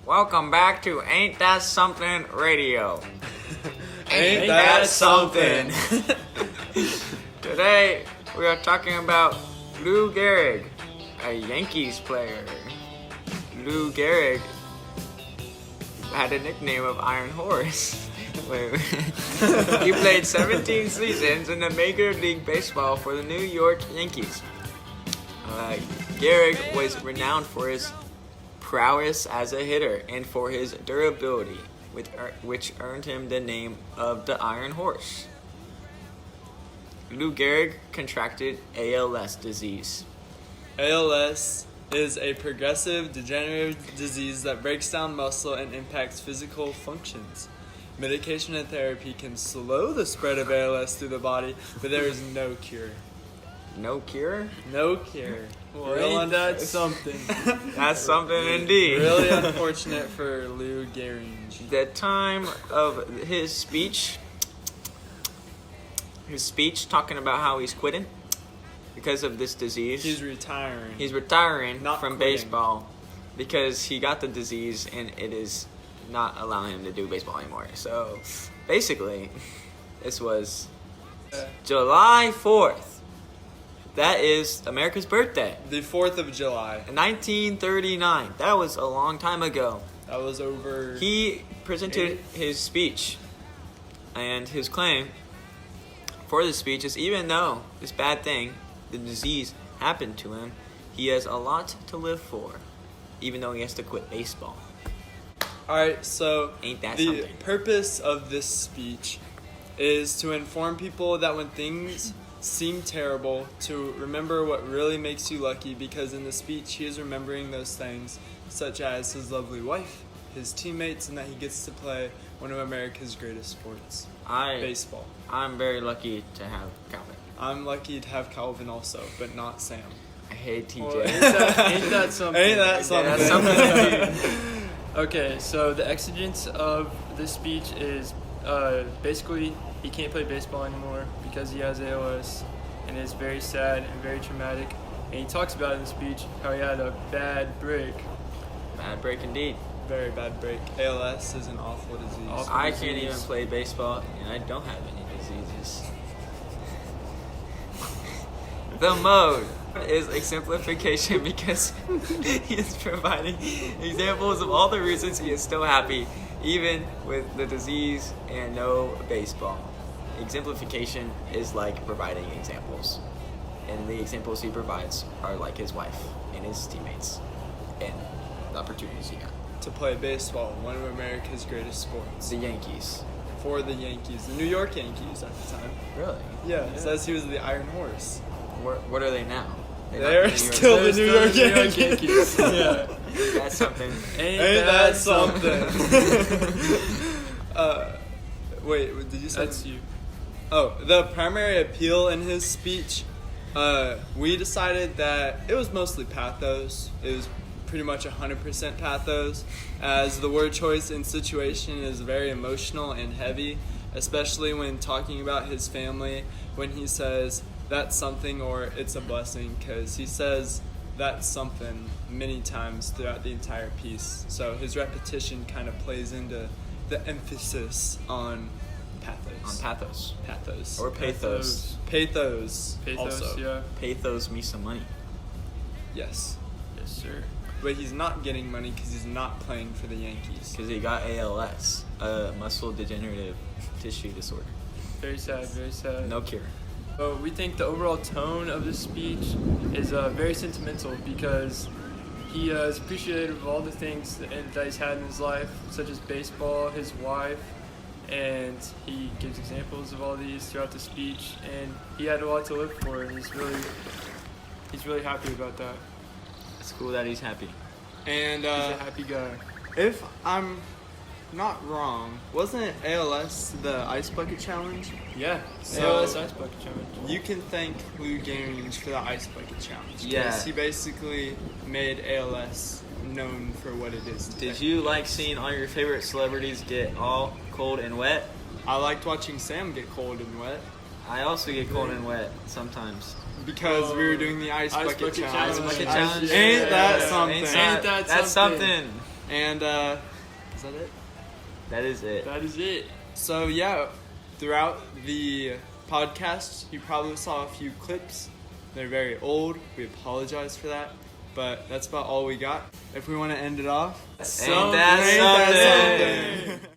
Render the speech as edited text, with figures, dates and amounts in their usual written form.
Welcome back to Ain't That Something Radio. Ain't that something? Today we are talking about Lou Gehrig, a Yankees player. Lou Gehrig had a nickname of Iron Horse. He played 17 seasons in the Major League Baseball for the New York Yankees. Gehrig was renowned for his prowess as a hitter and for his durability, which earned him the name of the Iron Horse. Lou Gehrig contracted ALS disease. ALS is a progressive degenerative disease that breaks down muscle and impacts physical functions. Medication and therapy can slow the spread of ALS through the body, but there is no cure. No cure? No cure. Well, ain't that something? That's something indeed. Really unfortunate for Lou Gehrig. The time of his speech talking about how he's quitting because of this disease. He's retiring. He's retiring Not from quitting. baseball because he got the disease and it is not allowing him to do baseball anymore. So basically, this was July 4th. That is America's birthday. The 4th of July. 1939. That was a long time ago. That was over. He presented his speech, and his claim for the speech is even though this bad thing, the disease, happened to him, he has a lot to live for, even though he has to quit baseball. Alright, so Ain't that the something? purpose of this speech is to inform people that when things seem terrible, to remember what really makes you lucky, because in the speech he is remembering those things, such as his lovely wife, his teammates, and that he gets to play one of America's greatest sports, baseball. I'm very lucky to have Calvin. I'm lucky to have Calvin also, but not Sam. I hate TJ. Well, ain't that something? Ain't that something? That's something. Okay, so the exigence of this speech is basically he can't play baseball anymore because he has ALS, and it's very sad and very traumatic. And he talks about it in the speech how he had a bad break. Bad break indeed. Very bad break. ALS is an awful disease. Awful. I can't even play baseball, and I don't have any diseases. The mode is exemplification because he is providing examples of all the reasons he is still happy, even with the disease and no baseball. Exemplification is like providing examples, and the examples he provides are like his wife and his teammates and the opportunities he got. To play baseball, one of America's greatest sports. The Yankees. For the Yankees, the New York Yankees at the time. Really? Yeah, it says he was the Iron Horse. What are they now? They're not the New York still Yankees. the New York Yankees. Yeah. That's something. Ain't that something? Wait, did you say? That's you. Oh, the primary appeal in his speech, we decided that it was mostly pathos. It was pretty much 100% pathos, as the word choice in situation is very emotional and heavy, especially when talking about his family, when he says that's something or it's a blessing, because he says that's something many times throughout the entire piece. So his repetition kind of plays into the emphasis on pathos. On pathos. Pathos. Or pathos. Pathos. Pathos, also. yeah. Pathos me some money. Yes. Yes, sir. But he's not getting money because he's not playing for the Yankees. Because he got ALS, muscle degenerative tissue disorder. Very sad, very sad. No cure. But we think the overall tone of this speech is very sentimental because he is appreciative of all the things that he's had in his life, such as baseball, his wife, and he gives examples of all these throughout the speech. And he had a lot to live for, and he's really happy about that. It's cool that he's happy. And He's a happy guy. if I'm not wrong, wasn't ALS the Ice Bucket Challenge? Yeah. So- ALS Ice Bucket Challenge. You can thank Lou Gehrig for the Ice Bucket Challenge. 'Cause Yeah. he basically made ALS known for what it is today. Did you like seeing all your favorite celebrities get all cold and wet? I liked watching Sam get cold and wet. I also get cold and wet sometimes. Because we were doing the Ice Bucket Challenge. Ice Bucket Challenge. Ain't that Yeah. something? Ain't that That's something? something. And is that it? That is it. That is it. So yeah, throughout the podcast, you probably saw a few clips. They're very old. We apologize for that. But that's about all we got. If we want to end it off, Ain't that something?